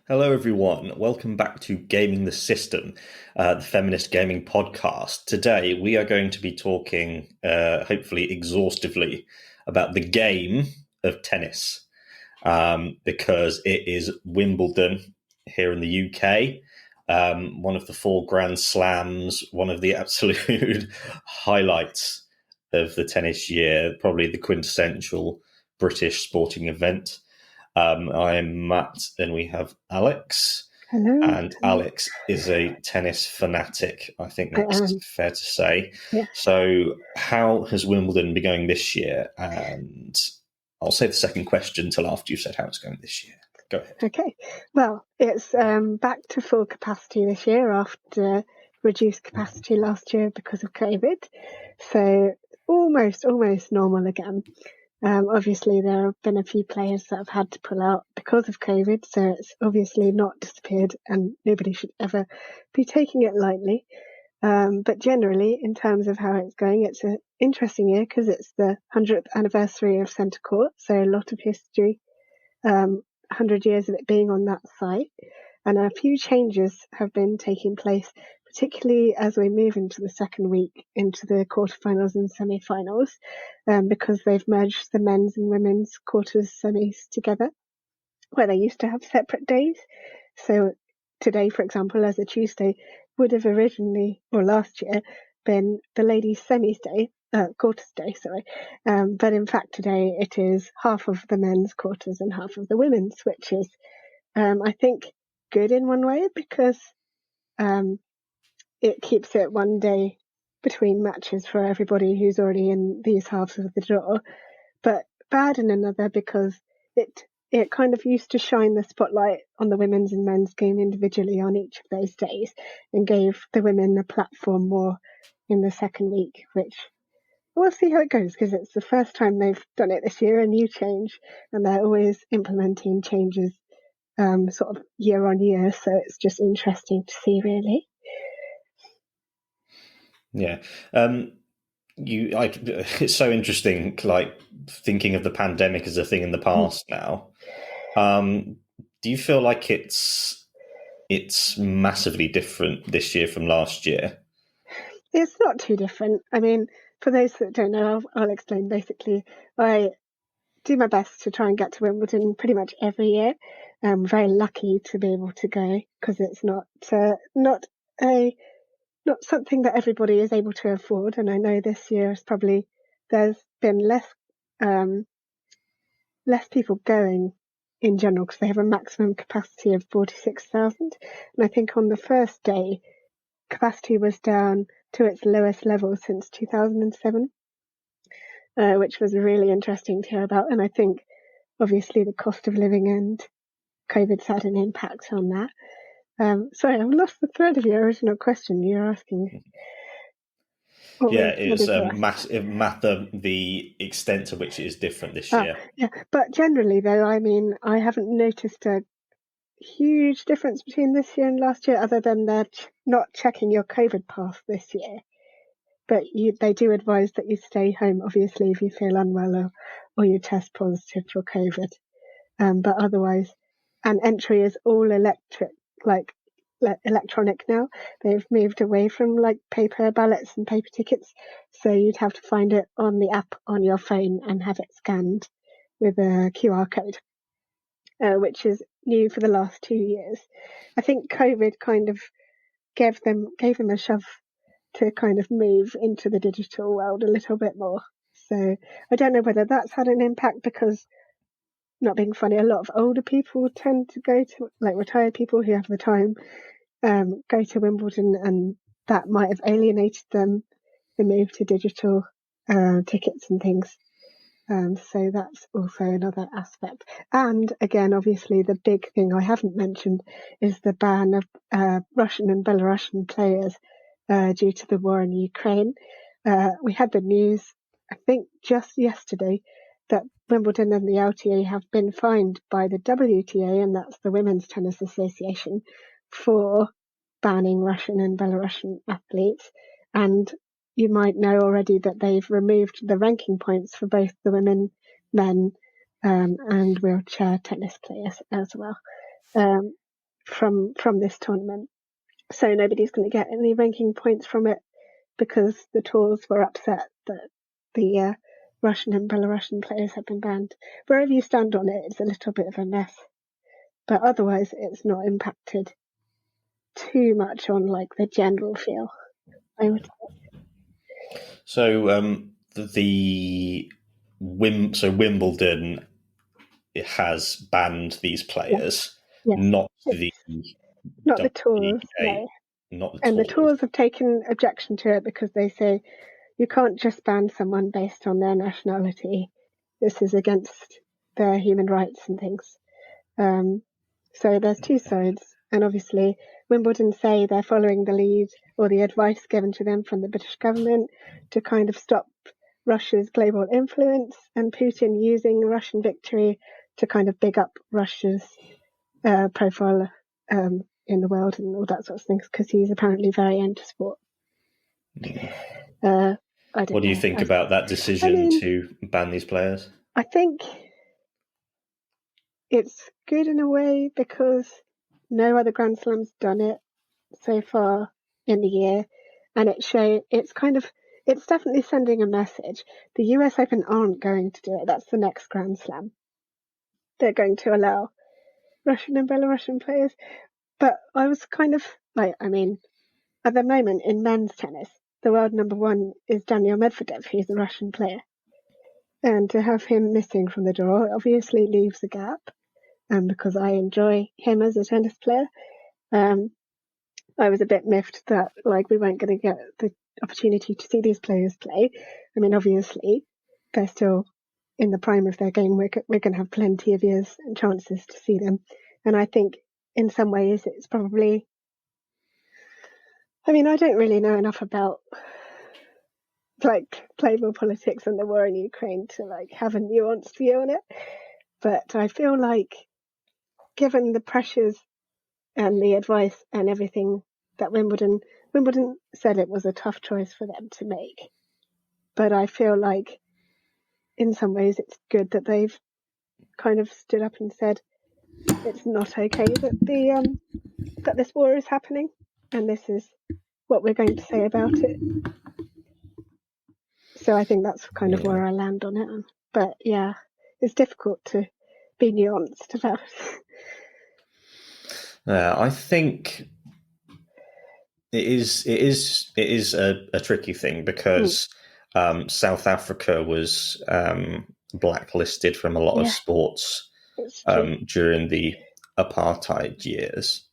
Hello, everyone. Welcome back to Gaming the System, the Feminist Gaming Podcast. Today, we are going to be talking, hopefully exhaustively, about the game of tennis, because it is Wimbledon here in the UK, one of the four Grand Slams, one of the absolute highlights of the tennis year, probably the quintessential British sporting event. I'm Matt, and we have Alex. Hello. And Alex is a tennis fanatic. I think that's fair to say. Yeah. So, how has Wimbledon been going this year? And I'll save the second question till after you've said how it's going this year. Go ahead. Okay. Well, it's back to full capacity this year after reduced capacity last year because of COVID. So almost normal again. Obviously, there have been a few players that have had to pull out because of COVID, so it's obviously not disappeared, and nobody should ever be taking it lightly. But generally, in terms of how it's going, it's an interesting year because it's the 100th anniversary of Centre Court, so a lot of history, 100 years of it being on that site, and a few changes have been taking place, particularly as we move into the second week, into the quarterfinals and semi-finals, because they've merged the men's and women's quarters semis together, where they used to have separate days. So today, for example, as a Tuesday, would have originally, or last year, been the ladies' semis day, quarters day, sorry. But in fact, today it is half of the men's quarters and half of the women's, which is, I think, good in one way because it keeps it one day between matches for everybody who's already in these halves of the draw, but bad in another because it kind of used to shine the spotlight on the women's and men's game individually on each of those days and gave the women a platform more in the second week, which we'll see how it goes because it's the first time they've done it this year, a new change, and they're always implementing changes sort of year on year. So it's just interesting to see, really. Yeah. It's so interesting, like thinking of the pandemic as a thing in the past now. Do you feel like it's massively different this year from last year? It's not too different. I mean, for those that don't know, I'll explain. Basically, I do my best to try and get to Wimbledon pretty much every year. I'm very lucky to be able to go because it's not something that everybody is able to afford. And I know this year is probably there's been less people going in general because they have a maximum capacity of 46,000. And I think on the first day, capacity was down to its lowest level since 2007, which was really interesting to hear about. And I think obviously the cost of living and COVID's had an impact on that. Sorry, I've lost the thread of your original question. You're asking. It's the extent to which it is different this year. Yeah, but generally though, I mean, I haven't noticed a huge difference between this year and last year, other than they're not checking your COVID pass this year. But they do advise that you stay home, obviously, if you feel unwell or you test positive for COVID. But otherwise, and entry is all electronic now. They've moved away from like paper ballots and paper tickets. So you'd have to find it on the app on your phone and have it scanned with a QR code, which is new for the last 2 years. I think COVID kind of gave them a shove to kind of move into the digital world a little bit more. So I don't know whether that's had an impact because, not being funny, a lot of older people tend to go to, like retired people who have the time, go to Wimbledon, and that might have alienated them, the move to digital tickets and things. So that's also another aspect. And again, obviously, the big thing I haven't mentioned is the ban of Russian and Belarusian players due to the war in Ukraine. We had the news, I think, just yesterday that Wimbledon and the LTA have been fined by the WTA, and that's the Women's Tennis Association, for banning Russian and Belarusian athletes. And you might know already that they've removed the ranking points for both the women, men, and wheelchair tennis players as well. from this tournament. So nobody's going to get any ranking points from it because the tours were upset that the Russian and Belarusian players have been banned. Wherever you stand on it, it's a little bit of a mess. But otherwise, it's not impacted too much on like the general feel, I would say. So Wimbledon has banned these players, Yes. not the not the tours, WTA, no. not the And the tours. tours have taken objection to it because they say you can't just ban someone based on their nationality. This is against their human rights and things. So there's two sides. And obviously, Wimbledon say they're following the lead or the advice given to them from the British government to kind of stop Russia's global influence, and Putin using Russian victory to kind of big up Russia's profile in the world and all that sort of things, because he's apparently very into sport. What do you think about that decision to ban these players? I think it's good in a way because no other Grand Slam's done it so far in the year, and it's definitely sending a message. The US Open aren't going to do it. That's the next Grand Slam. They're going to allow Russian and Belarusian players. But I was kind of like, at the moment in men's tennis, the world number one is Daniil Medvedev, who's a Russian player. And to have him missing from the draw obviously leaves a gap. Because I enjoy him as a tennis player, I was a bit miffed that we weren't going to get the opportunity to see these players play. Obviously, they're still in the prime of their game. We're going to have plenty of years and chances to see them. And I think in some ways it's probably, I don't really know enough about global politics and the war in Ukraine to have a nuanced view on it. But I feel like given the pressures and the advice and everything that Wimbledon said it was a tough choice for them to make. But I feel like in some ways it's good that they've kind of stood up and said it's not okay that that this war is happening, and this is what we're going to say about it. So I think that's kind of where I land on it. But yeah, it's difficult to be nuanced about it. I think it is a tricky thing because South Africa was blacklisted from a lot of sports during the apartheid years,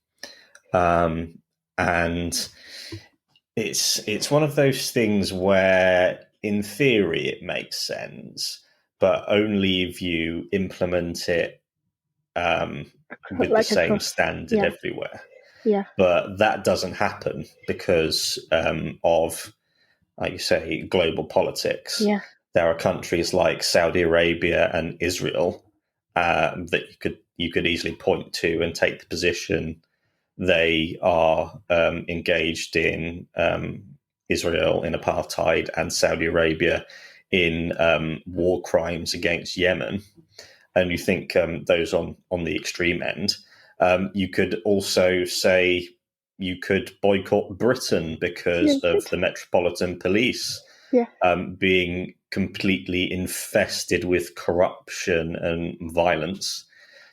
and it's one of those things where, in theory, it makes sense, but only if you implement it with the same standard everywhere. Yeah. But that doesn't happen because of, like you say, global politics. Yeah. There are countries like Saudi Arabia and Israel that you could easily point to and take the position they are engaged in, Israel in apartheid and Saudi Arabia in war crimes against Yemen. And you think those on the extreme end. You could also say you could boycott Britain because of the Metropolitan Police being completely infested with corruption and violence.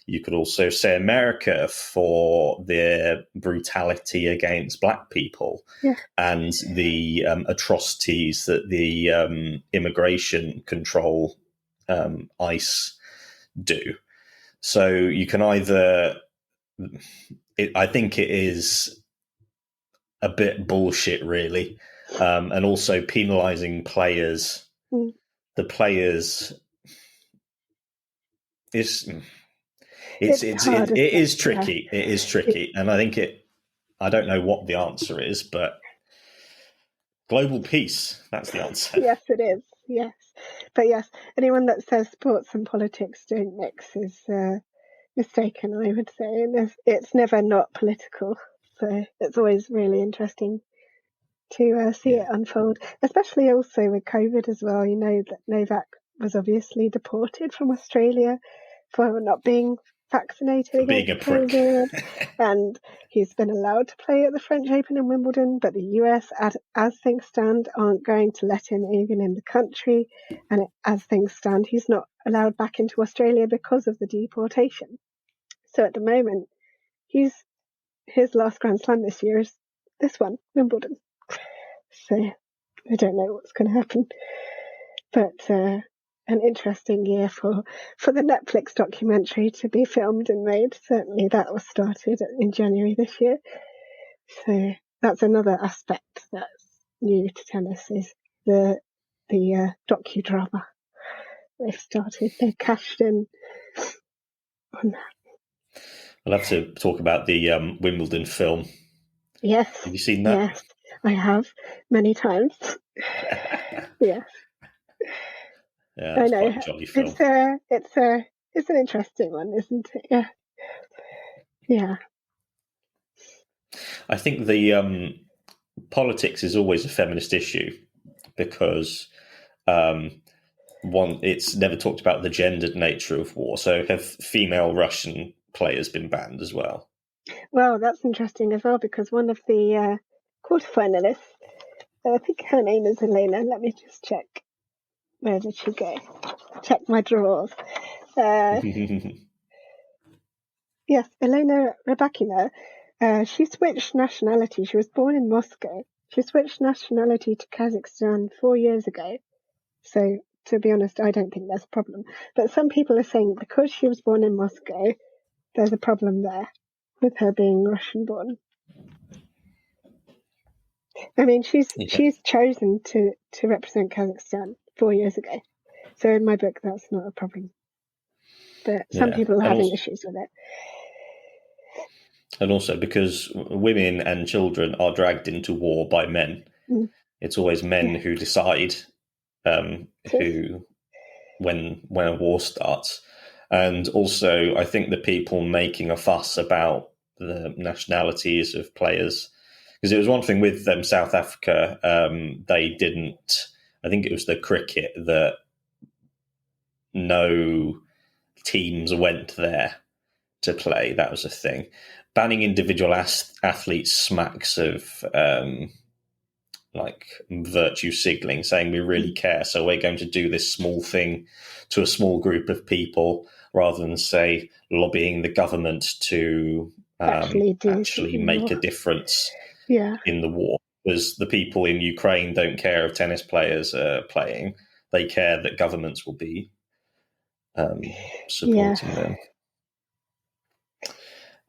You could also say America for their brutality against black people and the atrocities that the immigration control, ICE, do. So you can either, I think it is a bit bullshit, really, and also penalising players. The players it is tricky. Yeah. It is tricky, and I think I don't know what the answer is, but global peace, that's the answer. Yes, it is. Yes. But yes, anyone that says sports and politics don't mix is mistaken, I would say. And it's never not political. So it's always really interesting to see it unfold, especially also with COVID as well. You know that Novak was obviously deported from Australia for not being vaccinated For being against a prick. COVID, and he's been allowed to play at the French Open and Wimbledon, but the US, as things stand, aren't going to let him even in the country. And as things stand, he's not allowed back into Australia because of the deportation. So at the moment, his last Grand Slam this year is this one, Wimbledon. So I don't know what's going to happen. But an interesting year for the Netflix documentary to be filmed and made. Certainly that was started in January this year. So that's another aspect that's new to tennis, is the docudrama they've started. They've cashed in on that. I'll have to talk about the Wimbledon film. Yes. Have you seen that? Yes, I have many times. Yes. Yeah, I it's know. quite a jolly film. It's an interesting one, isn't it? Yeah. Yeah. I think the politics is always a feminist issue because it's never talked about the gendered nature of war. So have female Russian players been banned as well? Well, that's interesting as well, because one of the quarterfinalists, I think her name is Elena. Let me just check. Where did she go? Check my drawers. Yes, Elena Rybakina. She switched nationality. She was born in Moscow. She switched nationality to Kazakhstan 4 years ago. So, to be honest, I don't think there's a problem. But some people are saying because she was born in Moscow, there's a problem there with her being Russian born. I mean, she's chosen to represent Kazakhstan 4 years ago. So in my book, that's not a problem. But some people are having issues with it. And also because women and children are dragged into war by men. Mm. It's always men who decide who when a war starts. And also, I think the people making a fuss about the nationalities of players, because it was one thing with South Africa, they didn't. I think it was the cricket that no teams went there to play. That was a thing. Banning individual athletes smacks of like virtue signaling, saying we really care, so we're going to do this small thing to a small group of people rather than, say, lobbying the government to actually make a difference in the war. Because the people in Ukraine don't care if tennis players are playing. They care that governments will be supporting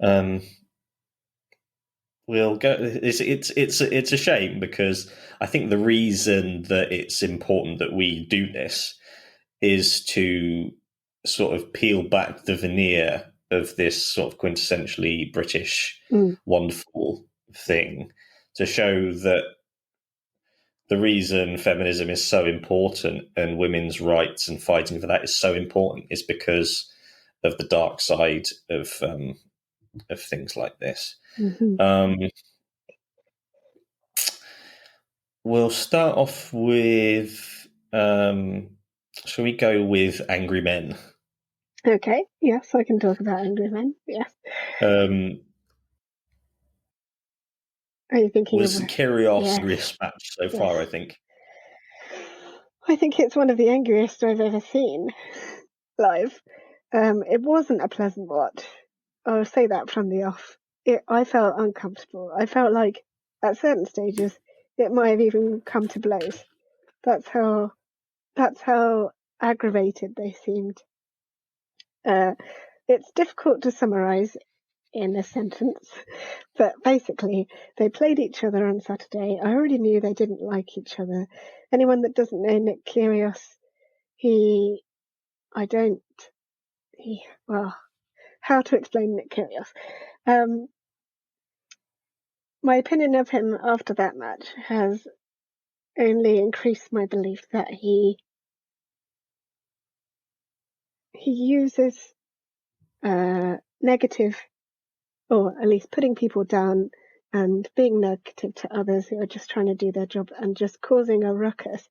them. We'll go. It's a shame, because I think the reason that it's important that we do this is to sort of peel back the veneer of this sort of quintessentially British wonderful thing, to show that the reason feminism is so important and women's rights and fighting for that is so important is because of the dark side of things like this. Mm-hmm. We'll start off with, shall we go with angry men? Okay, yes, I can talk about angry men, yes. Are you thinking was Kyrgios' angriest match so far, I think? I think it's one of the angriest I've ever seen live. It wasn't a pleasant watch. I'll say that from the off. I felt uncomfortable. I felt like at certain stages it might have even come to blows. That's how aggravated they seemed. It's difficult to summarize in a sentence, but basically they played each other on Saturday. I already knew they didn't like each other. Anyone that doesn't know Nick Kyrgios, how to explain Nick Kyrgios? My opinion of him after that match has only increased my belief that he uses negative, or at least putting people down and being negative to others who are just trying to do their job and just causing a ruckus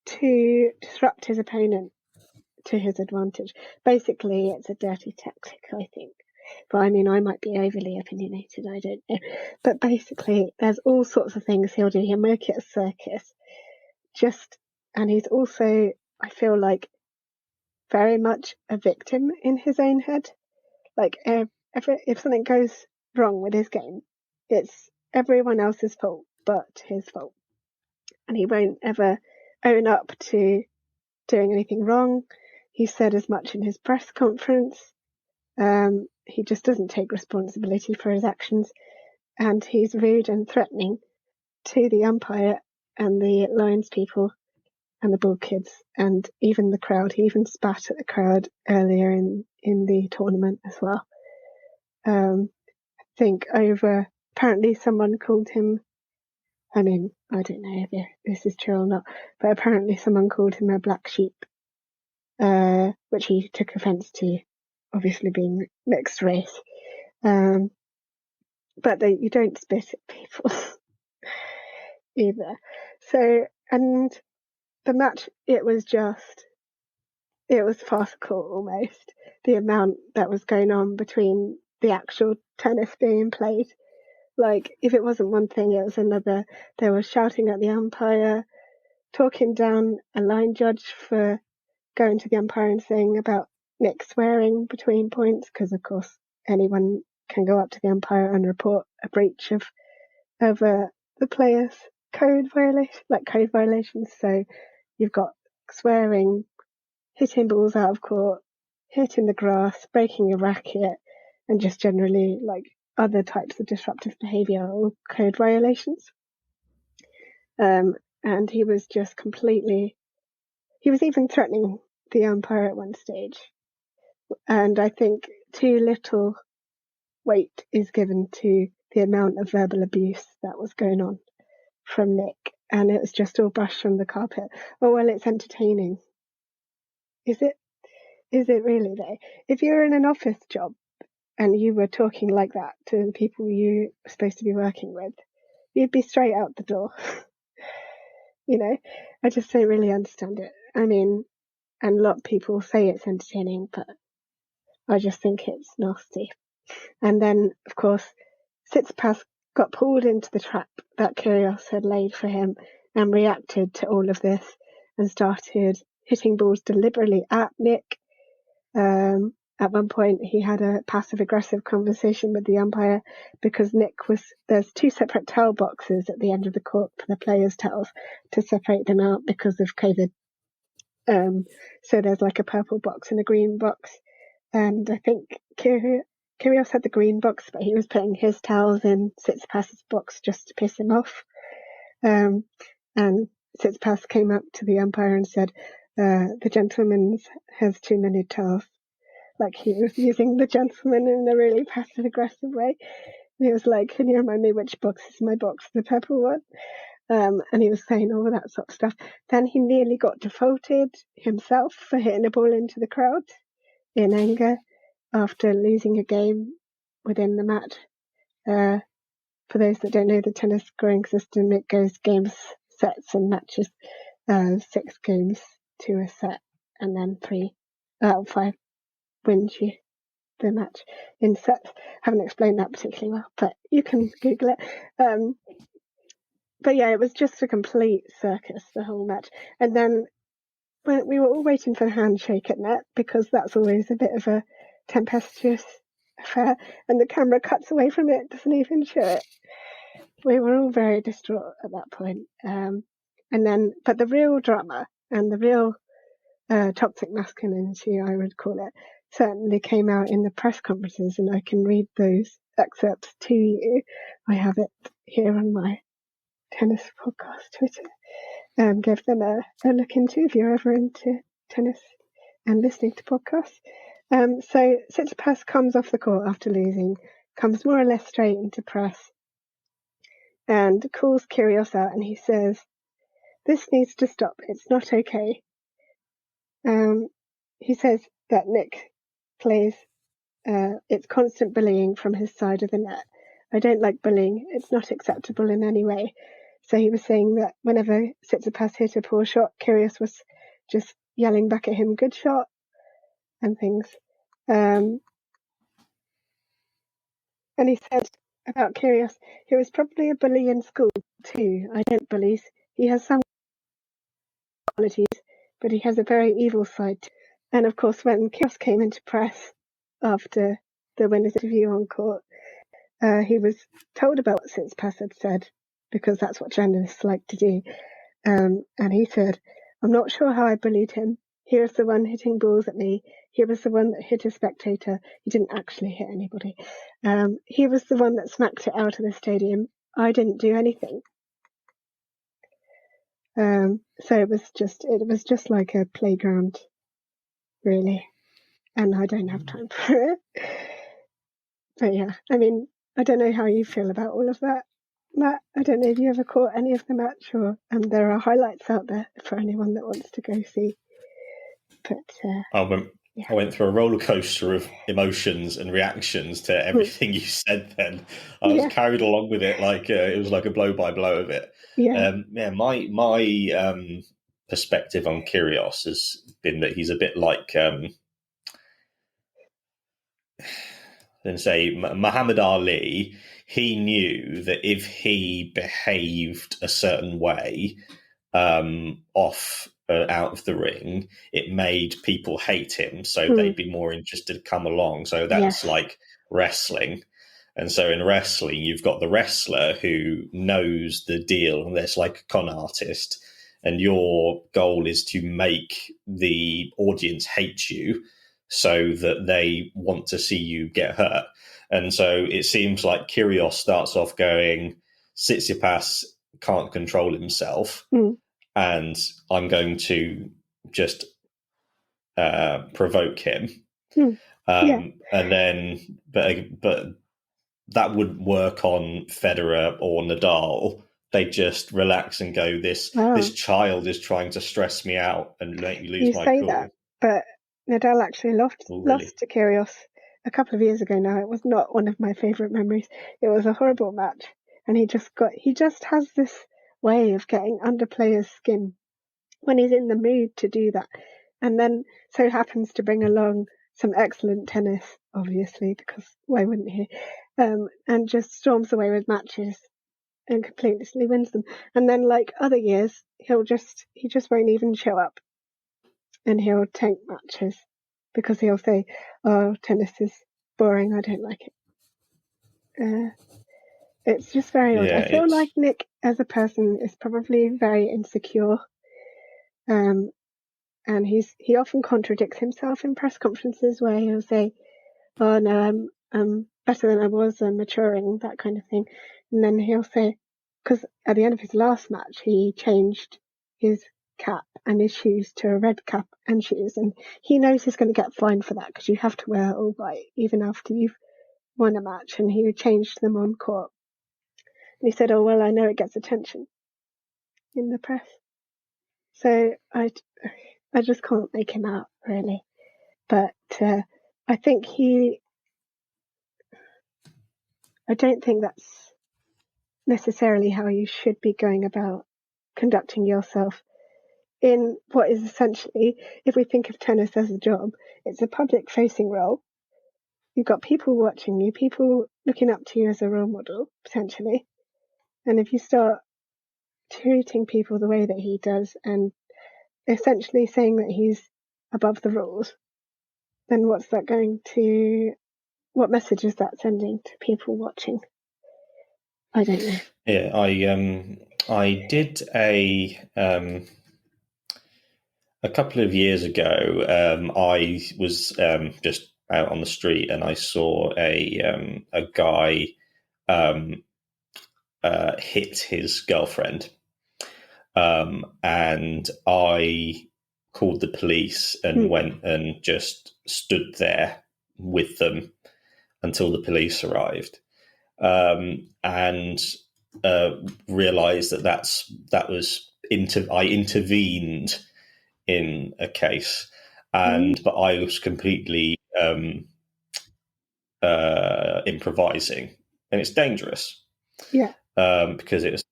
to disrupt his opponent, to his advantage. Basically, it's a dirty tactic, I think. But I mean, I might be overly opinionated, I don't know. But basically, there's all sorts of things he'll do. He'll make it a circus. And he's also, I feel like, very much a victim in his own head. Like, if something goes wrong with his game, it's everyone else's fault but his fault. And he won't ever own up to doing anything wrong. He said as much in his press conference. He just doesn't take responsibility for his actions, and he's rude and threatening to the umpire and the Lions people and the Bull kids and even the crowd. He even spat at the crowd earlier in the tournament as well. I think apparently someone called him, I mean, I don't know if this is true or not, but apparently someone called him a black sheep, which he took offence to, obviously being mixed race. But you don't spit at people either. So, and the match, it was farcical almost, the amount that was going on between the actual tennis being played. Like, if it wasn't one thing, it was another. They were shouting at the umpire, talking down a line judge for going to the umpire and saying about Nick swearing between points, because of course anyone can go up to the umpire and report a breach of the player's code violations. So you've got swearing, hitting balls out of court, hitting the grass, breaking a racket, and just generally like other types of disruptive behaviour or code violations. And he was just he was even threatening the umpire at one stage. And I think too little weight is given to the amount of verbal abuse that was going on from Nick. And it was just all brushed from the carpet. Oh, well, it's entertaining. Is it? Is it really though? If you're in an office job and you were talking like that to the people you were supposed to be working with, you'd be straight out the door. You know, I just don't really understand it. I mean, and a lot of people say it's entertaining, but I just think it's nasty. And then, of course, Tsitsipas got pulled into the trap that Kyrgios had laid for him and reacted to all of this and started hitting balls deliberately at Nick. At one point, he had a passive-aggressive conversation with the umpire because there's two separate towel boxes at the end of the court for the players' towels to separate them out because of COVID. So there's like a purple box and a green box. And I think Kyrgios had the green box, but he was putting his towels in Tsitsipas's box just to piss him off. And Tsitsipas came up to the umpire and said, the gentleman has too many towels. Like he was using the gentleman in a really passive-aggressive way. And he was like, can you remind me which box is my box, the purple one? And he was saying all that sort of stuff. Then he nearly got defaulted himself for hitting a ball into the crowd in anger after losing a game within the match. For those that don't know the tennis scoring system, it goes games, sets and matches, 6 games to a set, and then 3 out of 5 wins you the match in sets. Haven't explained that particularly well, but you can Google it. But yeah, it was just a complete circus, the whole match. And then when we were all waiting for the handshake at net, because that's always a bit of a tempestuous affair, and the camera cuts away from it, doesn't even show it. We were all very distraught at that point. But the real drama and the real toxic masculinity, I would call it, certainly came out in the press conferences, and I can read those excerpts to you. I have it here on my tennis podcast Twitter. Give them a look into if you're ever into tennis and listening to podcasts. So Tsitsipas comes off the court after losing, comes more or less straight into press, and calls Kyrgios out, and he says, "This needs to stop. It's not okay." He says that Nick plays, it's constant bullying from his side of the net. I don't like bullying. It's not acceptable in any way. So he was saying that whenever Tsitsipas hit a poor shot, Kyrgios was just yelling back at him, good shot, and things. And he said about Kyrgios, he was probably a bully in school too. I don't bullies. He has some qualities, but he has a very evil side too. And of course, when Kyrgios came into press after the winner's interview on court, he was told about what Tsitsipas had said, because that's what journalists like to do. And he said, I'm not sure how I bullied him. He was the one hitting balls at me. He was the one that hit a spectator. He didn't actually hit anybody. He was the one that smacked it out of the stadium. I didn't do anything. So it was just like a playground, really. And I don't have time for it. But yeah, I mean, I don't know how you feel about all of that, Matt. I don't know if you ever caught any of the match, or there are highlights out there for anyone that wants to go see. But I went through a roller coaster of emotions and reactions to everything you said. Then I was carried along with it, like it was like a blow by blow of it. My perspective on Kyrgios has been that he's a bit like than say Muhammad Ali. He knew that if he behaved a certain way off out of the ring, it made people hate him, so they'd be more interested to come along. So that's like wrestling. And so in wrestling, you've got the wrestler who knows the deal, and there's like a con artist, and your goal is to make the audience hate you so that they want to see you get hurt. And so it seems like Kyrgios starts off going, Tsitsipas can't control himself, and I'm going to just provoke him. And then, but that would work on Federer or Nadal. They just relax and go, this child is trying to stress me out and make me lose my cool. You say that, but Nadal actually lost to Kyrgios a couple of years ago now. It was not one of my favourite memories. It was a horrible match, and he just has this way of getting under players' skin when he's in the mood to do that, and then so happens to bring along some excellent tennis, obviously, because why wouldn't he? And just storms away with matches and completely wins them. And then, like other years, he just won't even show up, and he'll tank matches because he'll say, "Oh, tennis is boring. I don't like it." It's just very odd. I feel like Nick, as a person, is probably very insecure. And he often contradicts himself in press conferences where he'll say, "Oh no, I'm better than I was, I'm maturing," that kind of thing. And then he'll say, because at the end of his last match, he changed his cap and his shoes to a red cap and shoes, and he knows he's going to get fined for that because you have to wear all white even after you've won a match, and he changed them on court. And he said, "Oh well, I know it gets attention in the press." So I just can't make him out, really. But I don't think that's necessarily how you should be going about conducting yourself in what is essentially, if we think of tennis as a job, it's a public facing role. You've got people watching you, people looking up to you as a role model, potentially. And if you start treating people the way that he does and essentially saying that he's above the rules, then what message is that sending to people watching? I don't know. Yeah, I did a couple of years ago. I was just out on the street and I saw a guy hit his girlfriend, and I called the police and went and just stood there with them until the police arrived, and realised I intervened in a case, but I was completely improvising, and it's dangerous. Because it was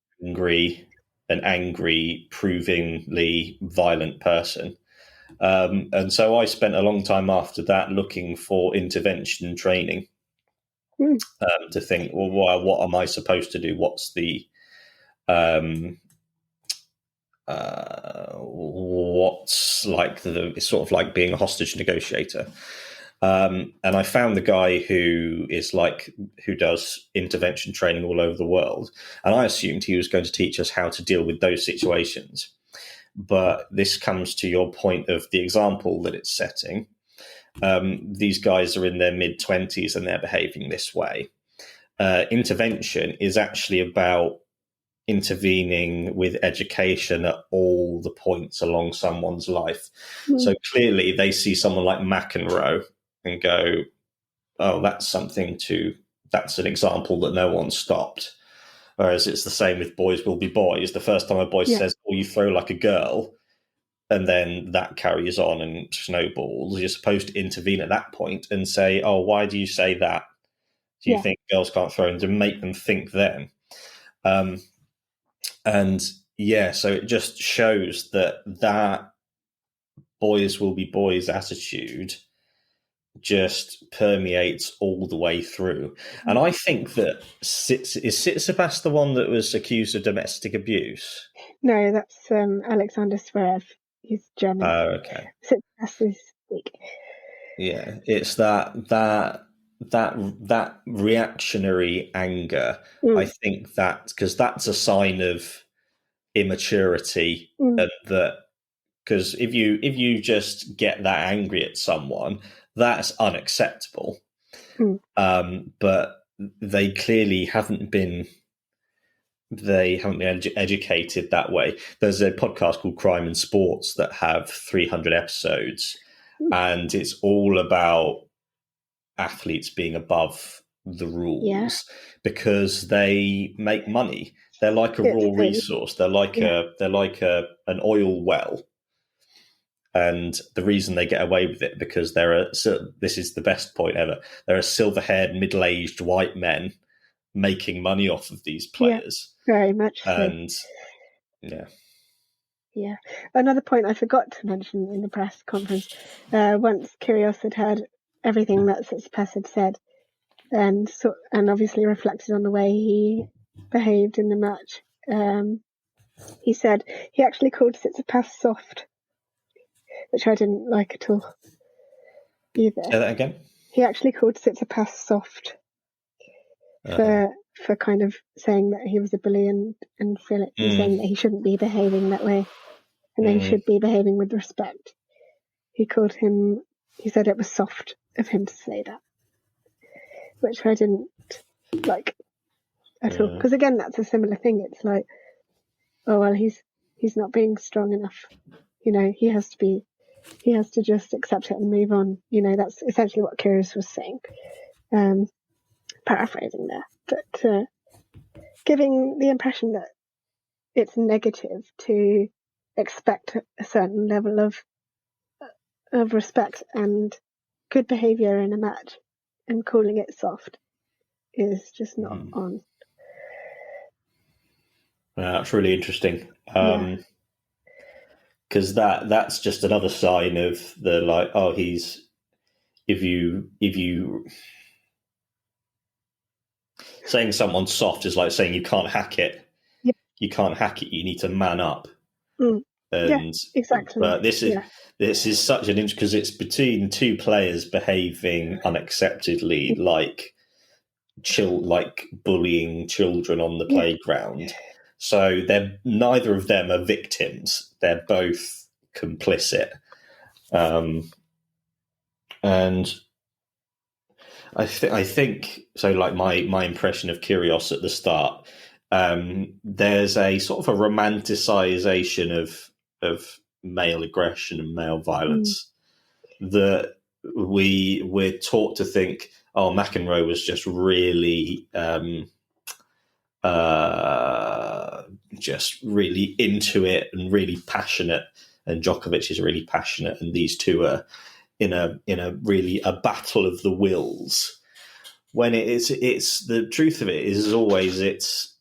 an angry, provingly violent person. And so I spent a long time after that looking for intervention training, to think, well, what am I supposed to do? What's the what's like it's sort of like being a hostage negotiator. And I found the guy who does intervention training all over the world, and I assumed he was going to teach us how to deal with those situations. But this comes to your point of the example that it's setting. These guys are in their mid-20s and they're behaving this way. Intervention is actually about intervening with education at all the points along someone's life. So clearly they see someone like McEnroe and go, oh, that's an example that no one stopped. Whereas it's the same with boys will be boys. The first time a boy says, oh, you throw like a girl, and then that carries on and snowballs, you're supposed to intervene at that point and say, oh, why do you say that? Do you think girls can't throw? And to make them think then. So it just shows that boys will be boys attitude just permeates all the way through. And I think that is Tsitsipas the one that was accused of domestic abuse? No, that's Alexander Zverev. He's German. Oh, okay. Tsitsipas is Greek. Yeah, it's that reactionary anger. I think that because that's a sign of immaturity, and that because if you just get that angry at someone, that's unacceptable. But they clearly haven't been educated that way. There's a podcast called Crime and Sports that have 300 episodes, and it's all about athletes being above the rules because they make money. They're like a raw resource. They're like an oil well. And the reason they get away with it because this is the best point ever. There are silver-haired, middle-aged white men making money off of these players. Yeah, very much and so. Yeah. Another point I forgot to mention in the press conference, once Kyrgios had heard everything that Tsitsipas had said, and obviously reflected on the way he behaved in the match, he said he actually called Tsitsipas soft, which I didn't like at all either. Say that again? He actually called Tsitsipas soft for kind of saying that he was a bully and saying that he shouldn't be behaving that way and that he should be behaving with respect. He said it was soft of him to say that, which I didn't like at all. Because again, that's a similar thing. It's like, oh, well, he's not being strong enough. He has to just accept it and move on. That's essentially what Kyrgios was saying. Paraphrasing there, but giving the impression that it's negative to expect a certain level of respect and good behaviour in a match and calling it soft is just not on. That's really interesting. Because that's just another sign of the like, oh, if you saying someone's soft is like saying you can't hack it. Yep. You can't hack it. You need to man up. Exactly. But this is such an because it's between two players behaving unacceptably, like bullying children on the playground. So neither of them are victims. They're both complicit. And I think so. Like my impression of Kyrgios at the start, there's a sort of a romanticization of male aggression and male violence that we're taught to think, oh, McEnroe was just really into it and really passionate, and Djokovic is really passionate, and these two are in a really a battle of the wills. When it's the truth of it is always it's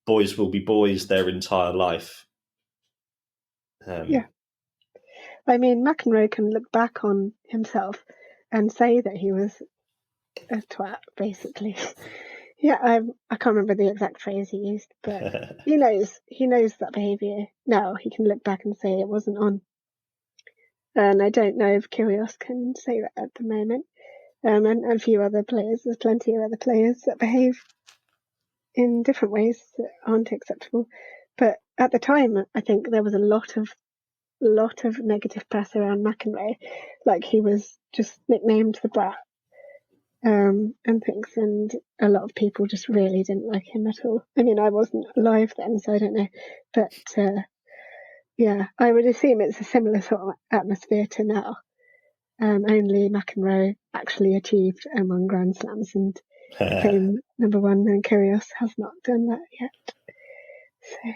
boys will be boys their entire life. I mean, McEnroe can look back on himself and say that he was a twat, basically. Yeah, I can't remember the exact phrase he used, but he knows that behaviour now. He can look back and say it wasn't on. And I don't know if Kyrgios can say that at the moment. And a few other players. There's plenty of other players that behave in different ways that aren't acceptable. But at the time, I think there was a lot of negative press around McEnroe, like he was just nicknamed the brat, and things, and a lot of people just really didn't like him at all. I mean, I wasn't alive then, so I don't know, but yeah, I would assume it's a similar sort of atmosphere to now. Only McEnroe actually achieved and won Grand Slams and became number one, and Kyrgios has not done that yet. So.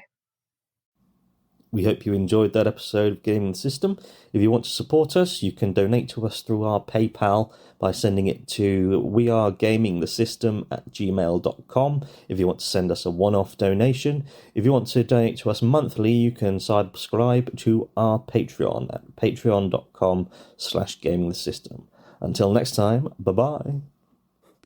We hope you enjoyed that episode of Gaming the System. If you want to support us, you can donate to us through our PayPal by sending it to wearegamingthesystem@gmail.com if you want to send us a one-off donation. If you want to donate to us monthly, you can subscribe to our Patreon at patreon.com/gamingthesystem. Until next time, bye-bye.